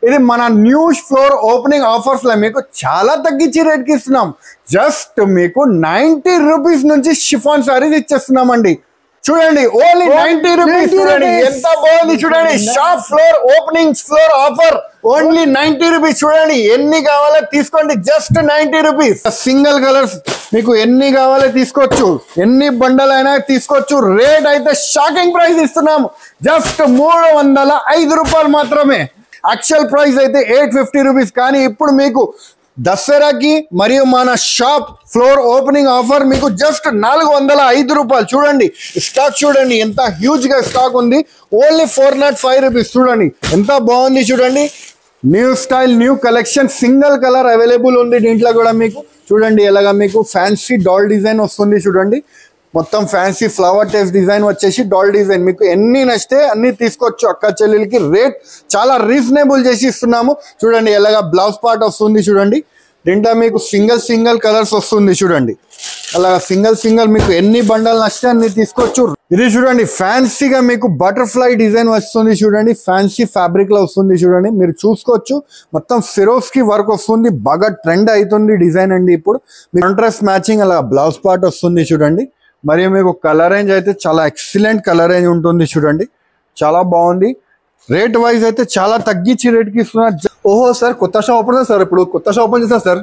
ఇది మన new floor opening offers లో మీకు చాలా తగ్గించి రేట్ కి ఇస్తున్నాం. జస్ట్ మీకు 90 రూపీస్ నుంచి షిఫాన్ సారీస్ ఇచ్చేస్తున్నామండి. చూడండి ఓన్లీ 90 రూపీస్. చూడండి ఎంత బాగుంది. చూడండి shop floor opening floor offer only 90 rupees. చూడండి ఎన్ని కావాలో తీసుకోండి, జస్ట్ 90 రూపీస్. సింగిల్ కలర్స్ మీకు ఎన్ని కావాలో తీసుకోవచ్చు, ఎన్ని బండల్ అయినా తీసుకోవచ్చు. రేట్ అయితే షాకింగ్ ప్రైస్ ఇస్తున్నాము, జస్ట్ 305 రూపాయలు మాత్రమే. యాక్చువల్ ప్రైస్ అయితే 850 రూపీస్, కానీ ఇప్పుడు మీకు దసరాకి మరియు మన షాప్ ఫ్లోర్ ఓపెనింగ్ ఆఫర్ మీకు జస్ట్ 405 రూపాయలు. చూడండి స్టాక్ చూడండి ఎంత హ్యూజ్ గా స్టాక్ ఉంది. Only 405 rupees. చూడండి ఎంత బాగుంది. చూడండి new style new collection, single colour available ఉంది దీంట్లో కూడా మీకు. చూడండి ఎలాగా మీకు ఫ్యాన్సీ డాల్ డిజైన్ వస్తుంది. చూడండి మొత్తం ఫ్యాన్సీ ఫ్లవర్ టేస్ట్ డిజైన్ వచ్చేసి డాల్ డిజైన్. మీకు ఎన్ని నచ్చితే అన్ని తీసుకోవచ్చు అక్క చెల్లెలకి. రేట్ చాలా రీజనబుల్ చేసి ఇస్తున్నాము. చూడండి ఎలాగా బ్లౌజ్ పార్ట్ వస్తుంది. చూడండి దీంట్లో మీకు సింగిల్ కలర్స్ వస్తుంది. చూడండి అలా సింగిల్ మీకు ఎన్ని బండలు నచ్చితే అన్ని తీసుకోవచ్చు. ఇది చూడండి ఫ్యాన్సీగా మీకు బటర్ఫ్లై డిజైన్ వస్తుంది. చూడండి ఫ్యాన్సీ ఫ్యాబ్రిక్ లో వస్తుంది. చూడండి మీరు చూసుకోవచ్చు మొత్తం ఫిరోజ్ కి వర్క్ వస్తుంది. బాగా ట్రెండ్ అవుతుంది డిజైన్ అండి. ఇప్పుడు కాంట్రాస్ట్ మ్యాచింగ్ అలా బ్లౌజ్ పార్ట్ వస్తుంది. చూడండి మరియు మీకు కలర్ రేంజ్ అయితే చాలా ఎక్సలెంట్ కలర్ రేంజ్ ఉంటుంది. చూడండి చాలా బాగుంది. రేట్ వైజ్ అయితే చాలా తగ్గించి రేట్ కి ఇస్తున్నారు. ఓహో సార్ కొత్త షాప్ ఓపెన్ సార్, ఇప్పుడు కొత్త షాప్ ఓపెన్ చేశారు సార్.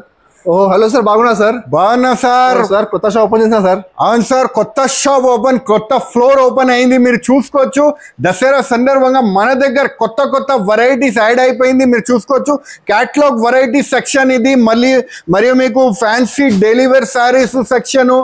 ఓహో హలో సార్, బాగున్నా సార్? బాగున్నా సార్. సార్ కొత్త షాప్ ఓపెన్ చేసిన సార్. అవును సార్, కొత్త షాప్ ఓపెన్, కొత్త ఫ్లోర్ ఓపెన్ అయింది. మీరు చూసుకోవచ్చు దసరా సందర్భంగా మన దగ్గర కొత్త వెరైటీస్ యాడ్ అయిపోయింది. మీరు చూసుకోవచ్చు క్యాటలాగ్ వెరైటీ సెక్షన్ ఇది. మరియు మీకు fancy daily wear sarees section,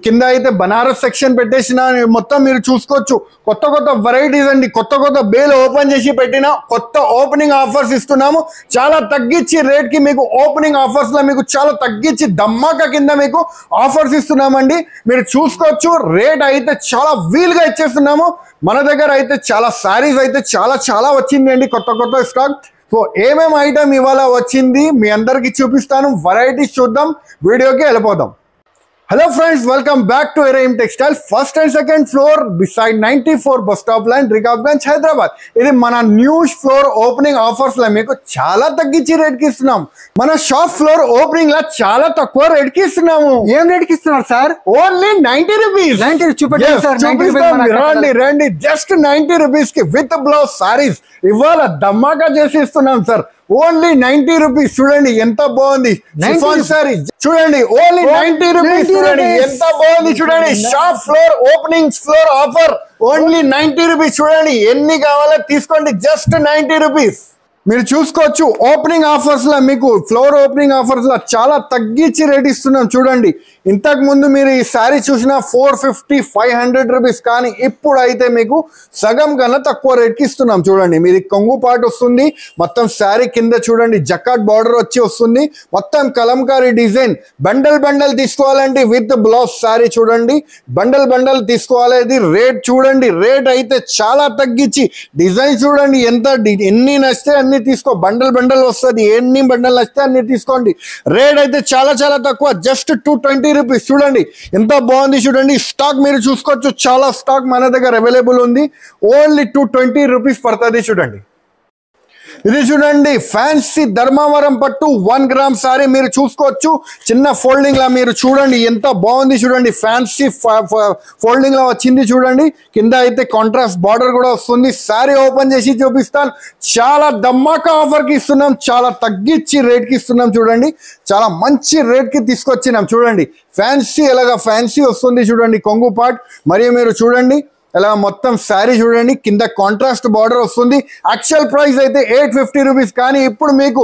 కింద అయితే బనారస్ సెక్షన్ పెట్టేసిన. మొత్తం మీరు చూసుకోవచ్చు కొత్త వెరైటీస్ అండి. కొత్త బేల్ ఓపెన్ చేసి పెట్టిన కొత్త ఓపెనింగ్ ఆఫర్స్ ఇస్తున్నాము. చాలా తగ్గించి రేట్ కి మీకు ఓపెనింగ్ ఆఫర్స్ లో మీకు చాలా తగ్గించి దమ్మాక కింద మీకు ఆఫర్స్ ఇస్తున్నామండి. మీరు చూసుకోవచ్చు రేట్ అయితే చాలా వీల్ గా ఇచ్చేస్తున్నాము. మన దగ్గర అయితే చాలా సారీస్ అయితే చాలా వచ్చింది అండి, కొత్త స్టాక్. సో ఏమేమి ఐటమ్ ఇవాళ వచ్చింది మీ అందరికి చూపిస్తాను. వెరైటీస్ చూద్దాం, వీడియోకి వెళ్ళిపోదాం. Hello friends, welcome back to Araim Textile. First and second floor beside 94 bus stop line, Rikabganj, Hyderabad. ఇది మన న్యూ ఫ్లోర్ ఓపెనింగ్ ఆఫర్స్ లో మీకు చాలా తగ్గించి రేట్ కి ఇస్తున్నాం. మన షాప్ ఫ్లోర్ ఓపెనింగ్ లో చాలా తక్కువ రేట్ కి ఇస్తున్నాము. ఏం రేట్ కి ఇస్తున్నారు సార్? Only 90 rupees. 90 చూపెట్టండి సార్. రండి జస్ట్ 90 రూపీస్ కి విత్ బ్లౌజ్ సారీస్ ఇవాళ ధమాకా చేసి ఇస్తున్నాం సార్. Only 90 rupees. చూడండి ఎంత బాగుంది సారీ. చూడండి ఓన్లీ 90 రూపీస్. చూడండి ఎంత బాగుంది. చూడండి shop floor opening floor offer only 90 rupees. చూడండి ఎన్ని కావాలో తీసుకోండి, జస్ట్ 90 రూపీస్. మీరు చూసుకోవచ్చు ఓపెనింగ్ ఆఫర్స్ లో మీకు ఫ్లోర్ ఓపెనింగ్ ఆఫర్స్ లో చాలా తగ్గించి రేట్ ఇస్తున్నాం. చూడండి ఇంతకు ముందు మీరు ఈ శారీ చూసిన 450-500 రూపీస్, కానీ ఇప్పుడు అయితే మీకు సగం కన్నా తక్కువ రేట్ కి ఇస్తున్నాం. చూడండి మీది కొంగు పార్ట్ వస్తుంది. మొత్తం శారీ కింద చూడండి జకాట్ బార్డర్ వచ్చి వస్తుంది. మొత్తం కలంకారీ డిజైన్. బండల్ తీసుకోవాలంటే విత్ బ్లౌజ్ శారీ. చూడండి బండల్ తీసుకోవాలి. రేట్ చూడండి, రేట్ అయితే చాలా తగ్గించి. డిజైన్ చూడండి ఎన్ని నచ్చితే అన్ని తీసుకో. బండల్ వస్తుంది. ఎన్ని బండల్ నచ్చితే అన్ని తీసుకోండి. రేట్ అయితే చాలా తక్కువ, జస్ట్ 220 రూపీస్. చూడండి ఎంత బాగుంది. చూడండి స్టాక్ మీరు చూసుకోవచ్చు, చాలా స్టాక్ మన దగ్గర అవైలబుల్ ఉంది. ఓన్లీ 220 రూపీస్ పడుతుంది. చూడండి ఇది చూడండి ఫ్యాన్సీ ధర్మవరం పట్టు 1 గ్రామ్ సారీ. మీరు చూసుకోవచ్చు చిన్న ఫోల్డింగ్ లా. మీరు చూడండి ఎంత బాగుంది. చూడండి ఫ్యాన్సీ ఫోల్డింగ్ లా వచ్చింది. చూడండి కింద అయితే కాంట్రాస్ట్ బార్డర్ కూడా వస్తుంది. సారీ ఓపెన్ చేసి చూపిస్తాను. చాలా దమ్మాకా ఆఫర్ కి ఇస్తున్నాం, చాలా తగ్గించి రేట్ కి ఇస్తున్నాం. చూడండి చాలా మంచి రేట్ కి తీసుకొచ్చినాం. చూడండి ఫ్యాన్సీ ఎలాగా ఫ్యాన్సీ వస్తుంది. చూడండి కొంగు పార్ట్. మరియు మీరు చూడండి ఇలా మొత్తం శారీ చూడండి కింద కాంట్రాస్ట్ బార్డర్ వస్తుంది. యాక్చువల్ ప్రైస్ అయితే 850 రూపీస్, కానీ ఇప్పుడు మీకు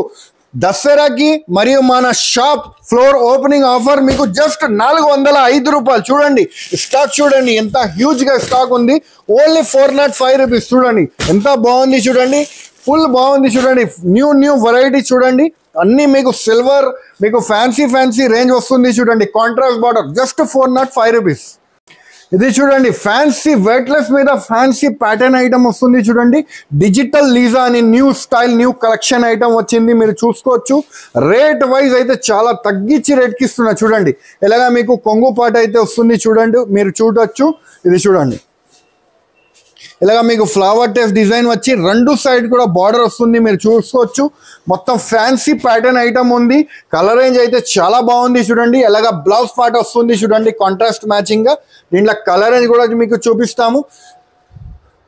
దసరాకి మరియు మన షాప్ ఫ్లోర్ ఓపెనింగ్ ఆఫర్ మీకు జస్ట్ 405 రూపాయలు. చూడండి స్టాక్ చూడండి ఎంత హ్యూజ్ గా స్టాక్ ఉంది. Only 405 rupees. చూడండి ఎంత బాగుంది. చూడండి ఫుల్ బాగుంది. చూడండి న్యూ వెరైటీ. చూడండి అన్ని మీకు సిల్వర్ మీకు ఫ్యాన్సీ రేంజ్ వస్తుంది. చూడండి కాంట్రాస్ట్ బార్డర్, జస్ట్ 405 రూపీస్. ఇది చూడండి ఫ్యాన్సీ వెయిట్లెస్ మీద ఫ్యాన్సీ ప్యాటర్న్ ఐటమ్ వస్తుంది. చూడండి డిజిటల్ లీజా అని new style new collection item వచ్చింది. మీరు చూసుకోవచ్చు రేట్ వైజ్ అయితే చాలా తగ్గించి రేట్ కి ఇస్తున్నా. చూడండి ఎలాగా మీకు కొంగు పాట అయితే వస్తుంది. చూడండి మీరు చూడొచ్చు. ఇది చూడండి ఇలాగా మీకు ఫ్లవర్ టెస్ట్ డిజైన్ వచ్చి రెండు సైడ్ కూడా బార్డర్ వస్తుంది, మీరు చూసుకోవచ్చు. మొత్తం ఫ్యాన్సీ ప్యాటర్న్ ఐటమ్ ఉంది. కలర్ రేంజ్ అయితే చాలా బాగుంది చూడండి. ఇలాగా బ్లౌజ్ పార్ట్ వస్తుంది చూడండి, కాంట్రాస్ట్ మ్యాచింగ్ గా. దీంట్లో కలర్ రేంజ్ కూడా మీకు చూపిస్తాము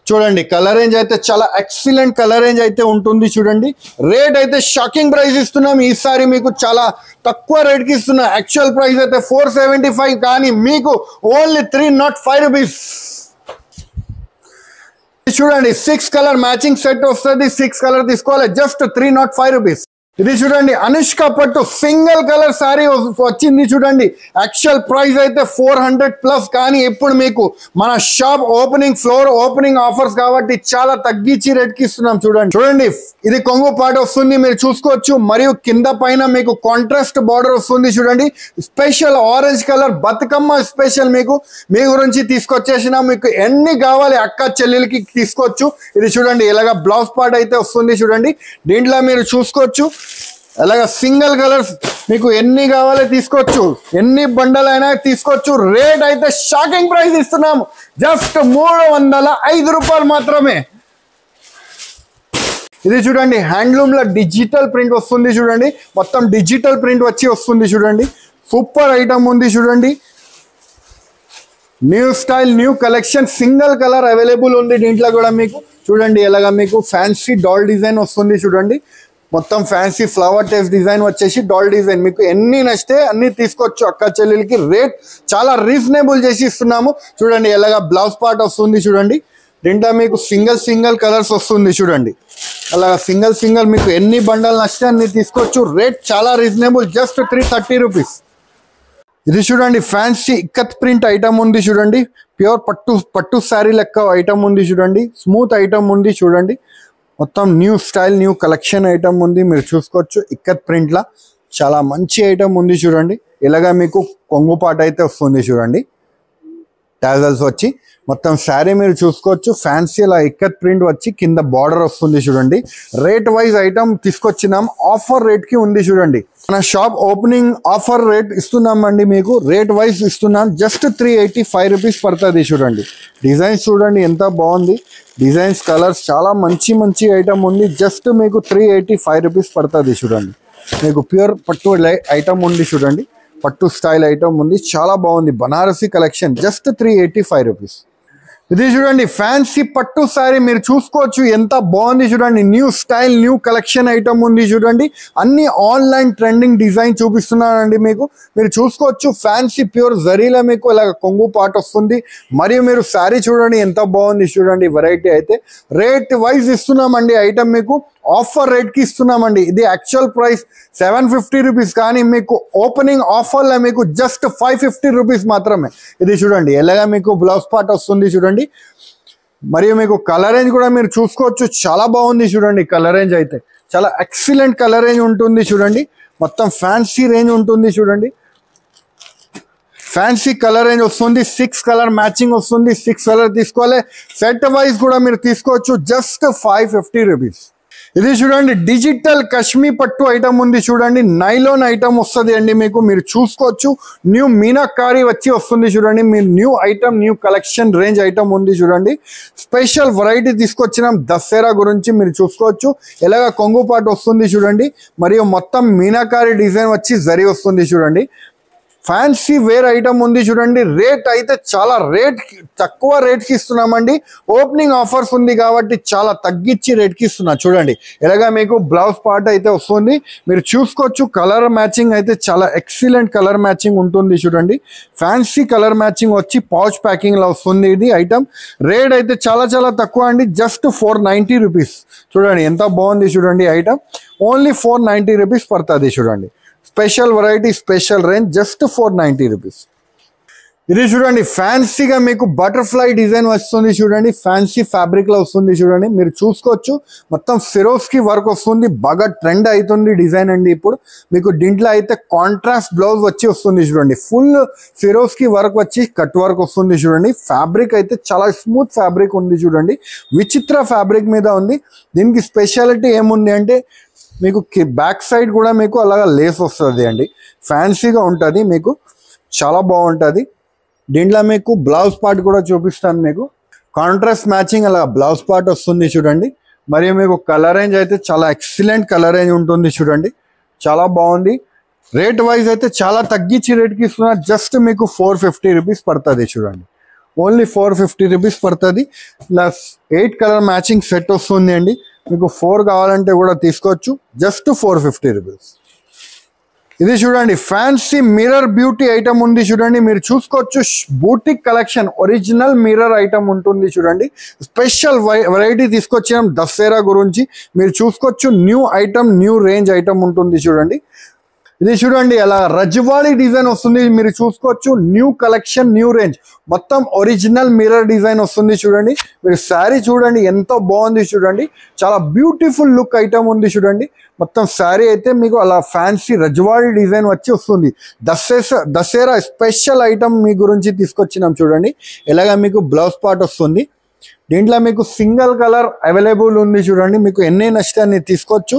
చూడండి. కలర్ రేంజ్ అయితే చాలా ఎక్సలెంట్ కలర్ రేంజ్ అయితే ఉంటుంది చూడండి. రేట్ అయితే షాకింగ్ ప్రైస్ ఇస్తున్నాం ఈసారి, మీకు చాలా తక్కువ రేట్ కి ఇస్తున్నా. యాక్చువల్ ప్రైస్ అయితే 475, కానీ మీకు ఓన్లీ 305 రూపీస్. చూడండి 6 కలర్ మ్యాచింగ్ సెట్ వస్తుంది, 6 కలర్ తీసుకోవాలి, జస్ట్ 305 రూపీస్. ఇది చూడండి అనుష్క పట్టు సింగిల్ కలర్ సారీ వచ్చింది చూడండి. యాక్చువల్ ప్రైస్ అయితే 400+, కానీ ఇప్పుడు మీకు మన shop opening floor opening offers కాబట్టి చాలా తగ్గించి రేట్ కి ఇస్తున్నాం చూడండి. చూడండి ఇది కొంగు పాట వస్తుంది, మీరు చూసుకోవచ్చు. మరియు కింద పైన మీకు కాంట్రాస్ట్ బార్డర్ వస్తుంది చూడండి. Special orange colour Bathukamma special మీకు మీ గురించి తీసుకొచ్చేసిన. మీకు ఎన్ని కావాలి అక్క చెల్లెలకి తీసుకోవచ్చు. ఇది చూడండి ఇలాగా బ్లౌజ్ పార్ట్ అయితే వస్తుంది చూడండి. దీంట్లో మీరు చూసుకోవచ్చు అలాగా సింగిల్ కలర్స్ మీకు ఎన్ని కావాలి తీసుకోవచ్చు, ఎన్ని బండల్ అయినా తీసుకోవచ్చు. రేట్ అయితే షాకింగ్ ప్రైస్ ఇస్తున్నాము, జస్ట్ 305 రూపాయలు మాత్రమే. ఇది చూడండి హ్యాండ్లూమ్ లో డిజిటల్ ప్రింట్ వస్తుంది చూడండి. మొత్తం డిజిటల్ ప్రింట్ వచ్చి వస్తుంది చూడండి. సూపర్ ఐటమ్ ఉంది చూడండి. New style new collection, single colour available ఉంది దీంట్లో కూడా మీకు చూడండి. ఇలాగా మీకు ఫ్యాన్సీ డాల్ డిజైన్ వస్తుంది చూడండి. మొత్తం ఫ్యాన్సీ ఫ్లవర్ టెస్ట్ డిజైన్ వచ్చేసి డాల్ డిజైన్. మీకు ఎన్ని నచ్చితే అన్ని తీసుకోవచ్చు అక్క చెల్లెలకి. రేట్ చాలా రీజనబుల్ చేసి ఇస్తున్నాము చూడండి. ఇలాగా బ్లౌజ్ పార్ట్ వస్తుంది చూడండి. దీంట్లో మీకు సింగిల్ కలర్స్ వస్తుంది చూడండి. అలాగా సింగిల్ మీకు ఎన్ని బండల్ నచ్చితే అన్ని తీసుకోవచ్చు. రేట్ చాలా రీజనబుల్, జస్ట్ 330 రూపీస్. ఇది చూడండి ఫ్యాన్సీ ఇక్కత్ ప్రింట్ ఐటమ్ ఉంది చూడండి. ప్యూర్ పట్టు శారీ లెక్క ఐటమ్ ఉంది చూడండి. స్మూత్ ఐటమ్ ఉంది చూడండి. మొత్తం new style new collection item ఉంది, మీరు చూసుకోవచ్చు. ఇక్కత్ ప్రింట్ లా చాలా మంచి ఐటమ్ ఉంది చూడండి. ఇలాగా మీకు కొంగు పాట అయితే వస్తుంది చూడండి. టాజల్స్ వచ్చి మొత్తం శారీ మీరు చూసుకోవచ్చు. ఫ్యాన్సీ అలా ఇక్కత్ ప్రింట్ వచ్చి కింద బార్డర్ వస్తుంది చూడండి. రేట్ వైజ్ ఐటమ్ తీసుకొచ్చినాం, ఆఫర్ రేట్ కి ఉంది చూడండి. మన షాప్ ఓపెనింగ్ ఆఫర్ రేట్ ఇస్తున్నామండి మీకు. రేట్ వైజ్ ఇస్తున్నాం, జస్ట్ 385 రూపీస్ పడుతుంది చూడండి. డిజైన్స్ చూడండి ఎంత బాగుంది. డిజైన్స్ కలర్స్ చాలా మంచి ఐటమ్ ఉంది. జస్ట్ మీకు 385 రూపీస్ పడుతుంది చూడండి. మీకు ప్యూర్ పట్టు ఐటమ్ ఉంది చూడండి. పట్టు స్టైల్ ఐటమ్ ఉంది, చాలా బాగుంది. Banarasi collection, just 385 rupees. ఇది చూడండి ఫ్యాన్సీ పట్టు సారీ, మీరు చూసుకోవచ్చు ఎంత బాగుంది చూడండి. New style new collection item ఉంది చూడండి. అన్ని ఆన్లైన్ ట్రెండింగ్ డిజైన్ చూపిస్తున్నానండి మీకు. మీరు చూసుకోవచ్చు ఫ్యాన్సీ ప్యూర్ జరీలో మీకు ఇలాగ కొంగు పాట వస్తుంది. మరియు మీరు శారీ చూడండి ఎంత బాగుంది చూడండి. వెరైటీ అయితే రేట్ వైజ్ ఇస్తున్నామండి ఐటమ్ మీకు. ఆఫర్ రేట్ కి ఇస్తున్నామండి. ఇది యాక్చువల్ ప్రైస్ 750 రూపీస్, కానీ మీకు ఓపెనింగ్ ఆఫర్లో మీకు జస్ట్ 550 రూపీస్ మాత్రమే. ఇది చూడండి ఎలాగా మీకు బ్లౌజ్ పార్ట్ వస్తుంది చూడండి. మరియు మీకు కలర్ రేంజ్ కూడా మీరు చూసుకోవచ్చు, చాలా బాగుంది చూడండి. కలర్ రేంజ్ అయితే చాలా ఎక్సలెంట్ కలర్ రేంజ్ ఉంటుంది చూడండి. మొత్తం ఫ్యాన్సీ రేంజ్ ఉంటుంది చూడండి. ఫ్యాన్సీ కలర్ రేంజ్ వస్తుంది. 6 కలర్ మ్యాచింగ్ వస్తుంది. 6 కలర్ తీసుకోవాలి. సెట్ వైజ్ కూడా మీరు తీసుకోవచ్చు, జస్ట్ 550 రూపీస్. ఇది చూడండి డిజిటల్ కశ్మీర్ పట్టు ఐటమ్ ఉంది చూడండి. నైలాన్ ఐటమ్ వస్తుంది అండి మీకు. మీరు చూసుకోవచ్చు న్యూ మీనాకారి వచ్చి వస్తుంది చూడండి. మీరు new item new collection range item ఉంది చూడండి. స్పెషల్ వెరైటీ తీసుకొచ్చినాం దసరా గురించి, మీరు చూసుకోవచ్చు. ఎలాగ కొంగు పాటు వస్తుంది చూడండి. మరియు మొత్తం మీనాకారి డిజైన్ వచ్చి జరీ వస్తుంది చూడండి. ఫ్యాన్సీ వేర్ ఐటమ్ ఉంది చూడండి. రేట్ అయితే చాలా తక్కువ రేట్కి ఇస్తున్నామండి. ఓపెనింగ్ ఆఫర్స్ ఉంది కాబట్టి చాలా తగ్గించి రేట్కి ఇస్తున్నా చూడండి. ఇలాగా మీకు బ్లౌజ్ పార్ట్ అయితే వస్తుంది, మీరు చూసుకోవచ్చు. కలర్ మ్యాచింగ్ అయితే చాలా ఎక్సలెంట్ కలర్ మ్యాచింగ్ ఉంటుంది చూడండి. ఫ్యాన్సీ కలర్ మ్యాచింగ్ వచ్చి పౌచ్ ప్యాకింగ్ లో వస్తుంది ఇది ఐటమ్. రేట్ అయితే చాలా తక్కువ అండి, జస్ట్ 490 రూపీస్. చూడండి ఎంత బాగుంది చూడండి ఐటమ్. ఓన్లీ 490 రూపీస్ పడుతుంది చూడండి. Special variety special range, just 490 rupees. ఇది చూడండి ఫ్యాన్సీగా మీకు బటర్ఫ్లై డిజైన్ వస్తుంది చూడండి. ఫ్యాన్సీ ఫ్యాబ్రిక్ లో వస్తుంది చూడండి. మీరు చూసుకోవచ్చు మొత్తం ఫిరోస్కి వర్క్ వస్తుంది. బాగా ట్రెండ్ అవుతుంది డిజైన్ అండి ఇప్పుడు. మీకు దీంట్లో అయితే కాంట్రాస్ట్ బ్లౌజ్ వచ్చి వస్తుంది చూడండి. ఫుల్ ఫిరోస్కి వర్క్ వచ్చి కట్ వర్క్ వస్తుంది చూడండి. ఫ్యాబ్రిక్ అయితే చాలా స్మూత్ ఫ్యాబ్రిక్ ఉంది చూడండి. విచిత్ర ఫ్యాబ్రిక్ మీద ఉంది. దీనికి స్పెషాలిటీ ఏముంది అంటే మీకు బ్యాక్ సైడ్ కూడా మీకు అలాగా లేస్ వస్తుంది అండి. ఫ్యాన్సీగా ఉంటుంది మీకు, చాలా బాగుంటుంది. దీంట్లో మీకు బ్లౌజ్ పార్ట్ కూడా చూపిస్తాను మీకు. కాంట్రాస్ట్ మ్యాచింగ్ అలా బ్లౌజ్ పార్ట్ వస్తుంది చూడండి. మరియు మీకు కలర్ రేంజ్ అయితే చాలా ఎక్సలెంట్ కలర్ రేంజ్ ఉంటుంది చూడండి, చాలా బాగుంది. రేట్ వైజ్ అయితే చాలా తగ్గించి రేట్కి ఇస్తున్నారు. జస్ట్ మీకు 450 రూపీస్ పడుతుంది చూడండి, ఓన్లీ 450 రూపీస్ పడుతుంది. ప్లస్ 8 కలర్ మ్యాచింగ్ సెట్ వస్తుంది అండి. మీకు 4 కావాలంటే కూడా తీసుకోవచ్చు, జస్ట్ 450 రూపీస్. ఇది చూడండి ఫ్యాన్సీ మిర్రర్ బ్యూటీ ఐటమ్ ఉంది చూడండి, మీరు చూసుకోవచ్చు. Boutique collection original mirror item ఉంటుంది చూడండి. స్పెషల్ వెరైటీ తీసుకొచ్చాం దసరా గురించి. మీరు చూసుకోవచ్చు new item, new range item ఉంటుంది చూడండి. ఇది చూడండి అలా రజ్వాళీ డిజైన్ వస్తుంది, మీరు చూసుకోవచ్చు. న్యూ కలెక్షన్, న్యూ రేంజ్, మొత్తం ఒరిజినల్ మిర్రర్ డిజైన్ వస్తుంది చూడండి. మీరు శారీ చూడండి ఎంత బాగుంది చూడండి, చాలా బ్యూటిఫుల్ లుక్ ఐటమ్ ఉంది చూడండి. మొత్తం శారీ అయితే మీకు అలా ఫ్యాన్సీ రజ్వాళీ డిజైన్ వచ్చి వస్తుంది. దసరా స్పెషల్ ఐటమ్ మీ గురించి తీసుకొచ్చినాం చూడండి. ఇలాగా మీకు బ్లౌజ్ పార్ట్ వస్తుంది. దీంట్లో మీకు సింగిల్ కలర్ అవైలబుల్ ఉంది చూడండి, మీకు ఎన్ని నచ్చితే అన్ని తీసుకోవచ్చు.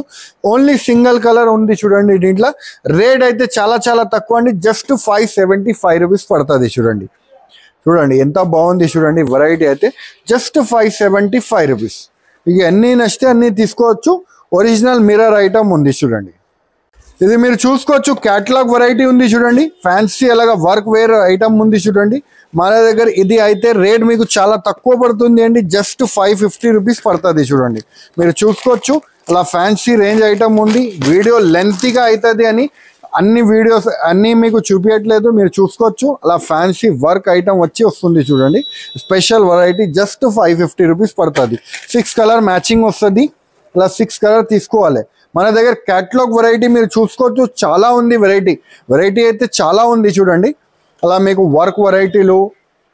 ఓన్లీ సింగిల్ కలర్ ఉంది చూడండి. దీంట్లో రేట్ అయితే చాలా చాలా తక్కువ అండి, జస్ట్ 575 రూపీస్ పడుతుంది చూడండి. చూడండి ఎంత బాగుంది చూడండి, వెరైటీ అయితే జస్ట్ 575 రూపీస్. మీకు ఎన్ని నచ్చితే అన్ని తీసుకోవచ్చు. ఒరిజినల్ మిర్రర్ ఐటమ్ ఉంది చూడండి. ఇది మీరు చూసుకోవచ్చు క్యాటలాగ్ వెరైటీ ఉంది చూడండి. ఫ్యాన్సీ అలాగా వర్క్ వేర్ ఐటమ్ ఉంది చూడండి మన దగ్గర. ఇది అయితే రేట్ మీకు చాలా తక్కువ పడుతుంది అండి, జస్ట్ 550 రూపీస్ పడుతుంది చూడండి. మీరు చూసుకోవచ్చు అలా ఫ్యాన్సీ రేంజ్ ఐటమ్ ఉంది. వీడియో లెంతీగా అవుతుంది అని అన్ని వీడియోస్ అన్నీ మీకు చూపించట్లేదు, మీరు చూసుకోవచ్చు. అలా ఫ్యాన్సీ వర్క్ ఐటమ్ వచ్చి వస్తుంది చూడండి. స్పెషల్ వెరైటీ జస్ట్ 550 రూపీస్ పడుతుంది. 6 కలర్ మ్యాచింగ్ వస్తుంది. అలా 6 కలర్ తీసుకోవాలి. మన దగ్గర క్యాటలాగ్ వెరైటీ మీరు చూసుకోవచ్చు, చాలా ఉంది వెరైటీ అయితే చాలా ఉంది చూడండి. అలా మీకు వర్క్ వెరైటీలు,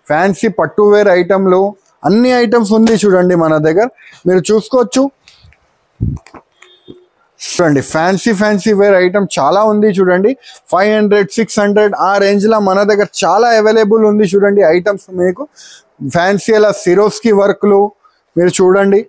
ఫ్యాన్సీ పట్టు వేర్ ఐటమ్లు, అన్ని ఐటమ్స్ ఉంది చూడండి మన దగ్గర. మీరు చూసుకోవచ్చు చూడండి ఫ్యాన్సీ వేర్ ఐటమ్ చాలా ఉంది చూడండి. 500, 600 ఆ రేంజ్లో మన దగ్గర చాలా అవైలబుల్ ఉంది చూడండి ఐటమ్స్. మీకు ఫ్యాన్సీ అలా సిరోస్కి వర్క్లు మీరు చూడండి.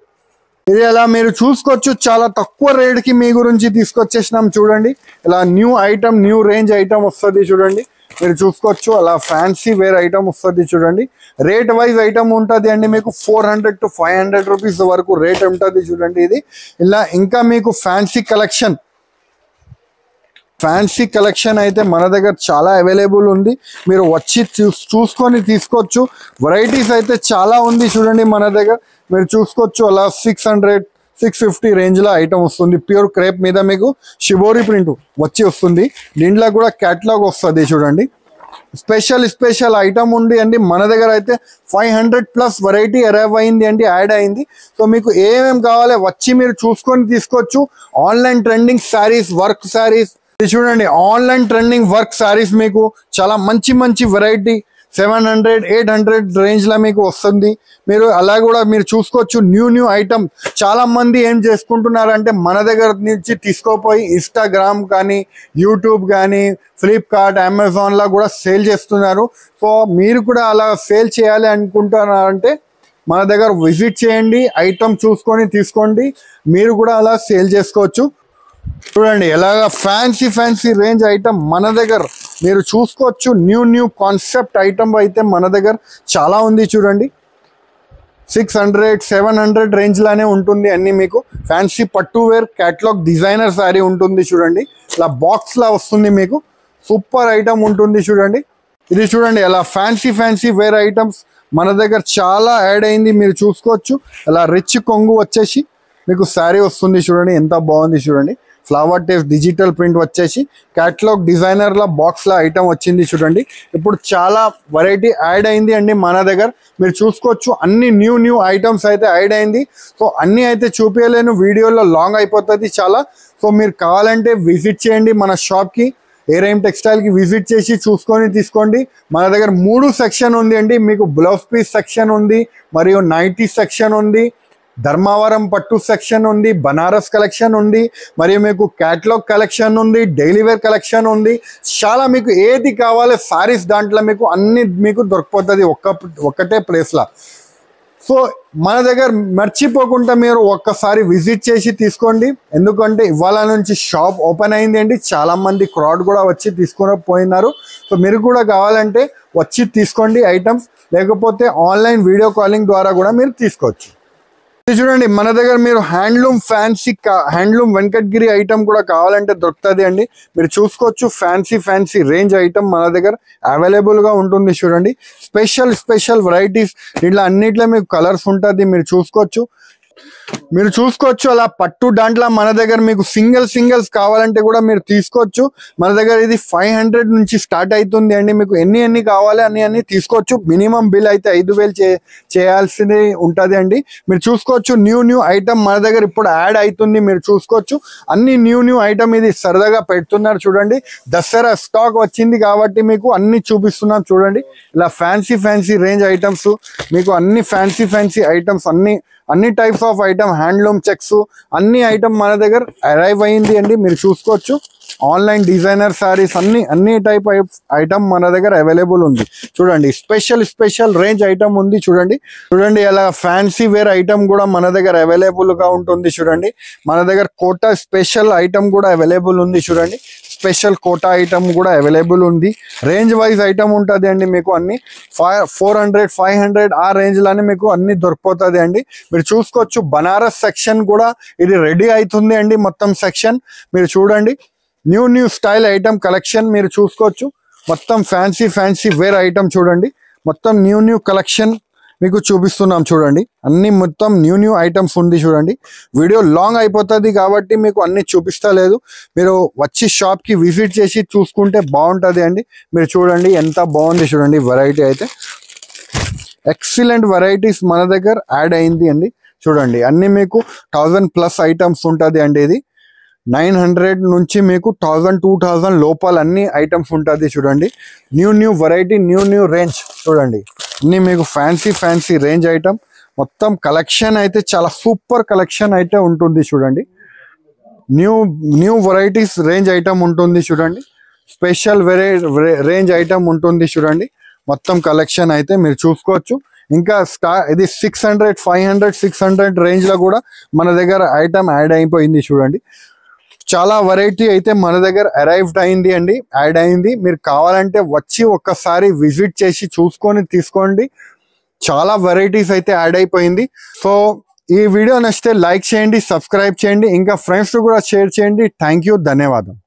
ఇది అలా మీరు చూసుకోవచ్చు చాలా తక్కువ రేట్కి మీ గురించి తీసుకొచ్చేసినాం చూడండి. ఇలా new item, new range item వస్తుంది చూడండి. మీరు చూసుకోవచ్చు అలా ఫ్యాన్సీ వేర్ ఐటమ్ వస్తుంది చూడండి. రేట్ వైజ్ ఐటమ్ ఉంటుంది అండి, మీకు 400 to 500 రూపీస్ వరకు రేట్ ఉంటుంది చూడండి. ఇది ఇలా ఇంకా మీకు ఫ్యాన్సీ కలెక్షన్ అయితే మన దగ్గర చాలా అవైలబుల్ ఉంది. మీరు వచ్చి చూసుకొని తీసుకోవచ్చు. వెరైటీస్ అయితే చాలా ఉంది చూడండి మన దగ్గర. మీరు చూసుకోవచ్చు అలా 600, 650 రేంజ్లో ఐటమ్ వస్తుంది. ప్యూర్ క్రేప్ మీద మీకు షిబోరి ప్రింట్ వచ్చి వస్తుంది. దీంట్లో కూడా క్యాటలాగ్ వస్తుంది చూడండి. స్పెషల్ ఐటమ్ ఉంది అండి మన దగ్గర. అయితే 500+ వెరైటీ అరైవ్ అయింది అండి, యాడ్ అయింది. సో మీకు ఏమేమి కావాలి వచ్చి మీరు చూసుకొని తీసుకోవచ్చు. Online trending saris, work saris చూడండి. ఆన్లైన్ ట్రెండింగ్ వర్క్ శారీస్ మీకు చాలా మంచి వెరైటీ 700, 800 రేంజ్లో మీకు వస్తుంది. మీరు అలా కూడా మీరు చూసుకోవచ్చు. న్యూ ఐటమ్ చాలా మంది ఏం చేసుకుంటున్నారంటే మన దగ్గర నుంచి తీసుకోపోయి ఇన్స్టాగ్రామ్ కానీ, యూట్యూబ్ కానీ, ఫ్లిప్కార్ట్, అమెజాన్లో కూడా సేల్ చేస్తున్నారు. సో మీరు కూడా అలా సేల్ చేయాలి అనుకుంటున్నారంటే మన దగ్గర విజిట్ చేయండి, ఐటమ్ చూసుకొని తీసుకోండి. మీరు కూడా అలా సేల్ చేసుకోవచ్చు. చూడండి ఎలాగా ఫ్యాన్సీ రేంజ్ ఐటమ్ మన దగ్గర మీరు చూసుకోవచ్చు. న్యూ కాన్సెప్ట్ ఐటమ్ అయితే మన దగ్గర చాలా ఉంది చూడండి. 600, 700 రేంజ్లోనే ఉంటుంది అన్నీ. మీకు ఫ్యాన్సీ పట్టు వేర్ క్యాటలాగ్ డిజైనర్ శారీ ఉంటుంది చూడండి. ఇలా బాక్స్లా వస్తుంది మీకు. సూపర్ ఐటమ్ ఉంటుంది చూడండి. ఇది చూడండి అలా ఫ్యాన్సీ వేర్ ఐటమ్స్ మన దగ్గర చాలా యాడ్ అయింది. మీరు చూసుకోవచ్చు అలా రిచ్ కొంగు వచ్చేసి మీకు శారీ వస్తుంది చూడండి. ఎంత బాగుంది చూడండి. ఫ్లవర్ టేప్ డిజిటల్ ప్రింట్ వచ్చేసి క్యాటలాగ్ డిజైనర్ల బాక్స్లో ఐటమ్ వచ్చింది చూడండి. ఇప్పుడు చాలా వెరైటీ యాడ్ అయింది అండి మన దగ్గర. మీరు చూసుకోవచ్చు అన్ని న్యూ ఐటమ్స్ అయితే యాడ్ అయింది. సో అన్నీ అయితే చూపించలేను, వీడియోలో లాంగ్ అయిపోతుంది చాలా. సో మీరు కావాలంటే విజిట్ చేయండి మన షాప్కి, ఏరైమ్ టెక్స్టైల్కి విజిట్ చేసి చూసుకొని తీసుకోండి. మన దగ్గర 3 సెక్షన్ ఉంది అండి. మీకు బ్లౌజ్ పీస్ సెక్షన్ ఉంది, మరియు నైటీ సెక్షన్ ఉంది, ధర్మవరం పట్టు సెక్షన్ ఉంది, బనారస్ కలెక్షన్ ఉంది, మరియు మీకు క్యాటలాగ్ కలెక్షన్ ఉంది, డైలీ వేర్ కలెక్షన్ ఉంది. చాలా మీకు ఏది కావాలి సారీస్ దాంట్లో మీకు అన్ని మీకు దొరికిపోతుంది ఒక్కటే ప్లేస్లో. సో మన దగ్గర మర్చిపోకుండా మీరు ఒక్కసారి విజిట్ చేసి తీసుకోండి. ఎందుకంటే ఇవాళ నుంచి షాప్ ఓపెన్ అయింది అండి, చాలామంది క్రౌడ్ కూడా వచ్చి తీసుకొని పోయినారు. సో మీరు కూడా కావాలంటే వచ్చి తీసుకోండి ఐటమ్స్, లేకపోతే ఆన్లైన్ వీడియో కాలింగ్ ద్వారా కూడా మీరు తీసుకోవచ్చు. ఇది చూడండి, మన దగ్గర మీరు handloom fancy handloom Venkatagiri item కూడా కావాలంటే దొరుకుతుంది అండి. మీరు చూసుకోవచ్చు, ఫ్యాన్సీ రేంజ్ ఐటమ్ మన దగ్గర అవైలబుల్గా ఉంటుంది. చూడండి, స్పెషల్ వెరైటీస్, ఇట్లా అన్నిట్లో మీకు కలర్స్ ఉంటుంది. మీరు చూసుకోవచ్చు అలా పట్టు దాంట్లో మన దగ్గర మీకు సింగిల్స్ కావాలంటే కూడా మీరు తీసుకోవచ్చు. మన దగ్గర ఇది 500 నుంచి స్టార్ట్ అవుతుంది అండి. మీకు ఎన్ని కావాలి అన్ని తీసుకోవచ్చు. మినిమం బిల్ అయితే 5,000 చేయాల్సింది ఉంటుంది అండి. మీరు చూసుకోవచ్చు, న్యూ ఐటమ్ మన దగ్గర ఇప్పుడు యాడ్ అవుతుంది. మీరు చూసుకోవచ్చు, అన్ని న్యూ ఐటమ్ ఇది సరదాగా పెడుతున్నారు. చూడండి, దసరా స్టాక్ వచ్చింది కాబట్టి మీకు అన్ని చూపిస్తున్నాం. చూడండి, ఇలా ఫ్యాన్సీ రేంజ్ ఐటమ్స్, మీకు అన్ని ఫ్యాన్సీ ఐటమ్స్, అన్ని types of item, handloom checks అన్ని ఐటమ్ మన దగ్గర అరైవ్ అయింది అండి. మీరు చూసుకోవచ్చు, ఆన్లైన్ డిజైనర్ సారీస్ అన్ని టైప్ ఐటమ్ మన దగ్గర అవైలబుల్ ఉంది. చూడండి, స్పెషల్ రేంజ్ ఐటమ్ ఉంది. చూడండి అలా ఫ్యాన్సీ వేర్ ఐటమ్ కూడా మన దగ్గర అవైలబుల్ గా ఉంటుంది. చూడండి, మన దగ్గర కోటా స్పెషల్ ఐటమ్ కూడా అవైలబుల్ ఉంది. చూడండి, స్పెషల్ కోటా ఐటమ్ కూడా అవైలబుల్ ఉంది. రేంజ్ వైజ్ ఐటమ్ ఉంటుంది అండి. మీకు అన్ని 400, 500 ఆ రేంజ్ లోనే మీకు అన్ని దొరికిపోతుంది అండి. మీరు చూసుకోవచ్చు, బనారస్ సెక్షన్ కూడా ఇది రెడీ అవుతుంది అండి. మొత్తం సెక్షన్ మీరు చూడండి, న్యూ స్టైల్ ఐటమ్ కలెక్షన్ మీరు చూసుకోవచ్చు. మొత్తం ఫ్యాన్సీ వేర్ ఐటమ్ చూడండి, మొత్తం న్యూ కలెక్షన్ మీకు చూపిస్తున్నాం. చూడండి, అన్ని మొత్తం న్యూ ఐటమ్స్ ఉంది. చూడండి, వీడియో లాంగ్ అయిపోతుంది కాబట్టి మీకు అన్ని చూపిస్తలేదు. మీరు వచ్చి షాప్కి విజిట్ చేసి చూసుకుంటే బాగుంటుంది అండి. మీరు చూడండి ఎంత బాగుంది. చూడండి, వెరైటీ అయితే ఎక్సలెంట్ వెరైటీస్ మన దగ్గర యాడ్ అయింది అండి. చూడండి, అన్ని మీకు 1000+ ఐటమ్స్ ఉంటుంది అండి. ఇది 900 నుంచి మీకు 1000, 2000 లోపల అన్ని ఐటమ్స్ ఉంటుంది. చూడండి, న్యూ వెరైటీ, న్యూ రేంజ్. చూడండి, అన్ని మీకు ఫ్యాన్సీ రేంజ్ ఐటమ్, మొత్తం కలెక్షన్ అయితే చాలా సూపర్ కలెక్షన్ అయితే ఉంటుంది. చూడండి, న్యూ వెరైటీస్ రేంజ్ ఐటమ్ ఉంటుంది. చూడండి, స్పెషల్ రేంజ్ ఐటమ్ ఉంటుంది. చూడండి, మొత్తం కలెక్షన్ అయితే మీరు చూసుకోవచ్చు. ఇంకా ఇది 600, 500, 600 రేంజ్ లో కూడా మన దగ్గర ఐటమ్ యాడ్ అయిపోయింది. చూడండి, చాలా వెరైటీ అయితే మన దగ్గర అరైవ్డ్ అయింది అండి, యాడ్ అయింది. మీరు కావాలంటే వచ్చి ఒక్కసారి విజిట్ చేసి చూసుకొని తీసుకోండి. చాలా వెరైటీస్ అయితే యాడ్ అయిపోయింది. సో ఈ వీడియో నచ్చితే లైక్ చేయండి, సబ్స్క్రైబ్ చేయండి, ఇంకా ఫ్రెండ్స్ కూడా షేర్ చేయండి. థ్యాంక్ యూ, ధన్యవాదం.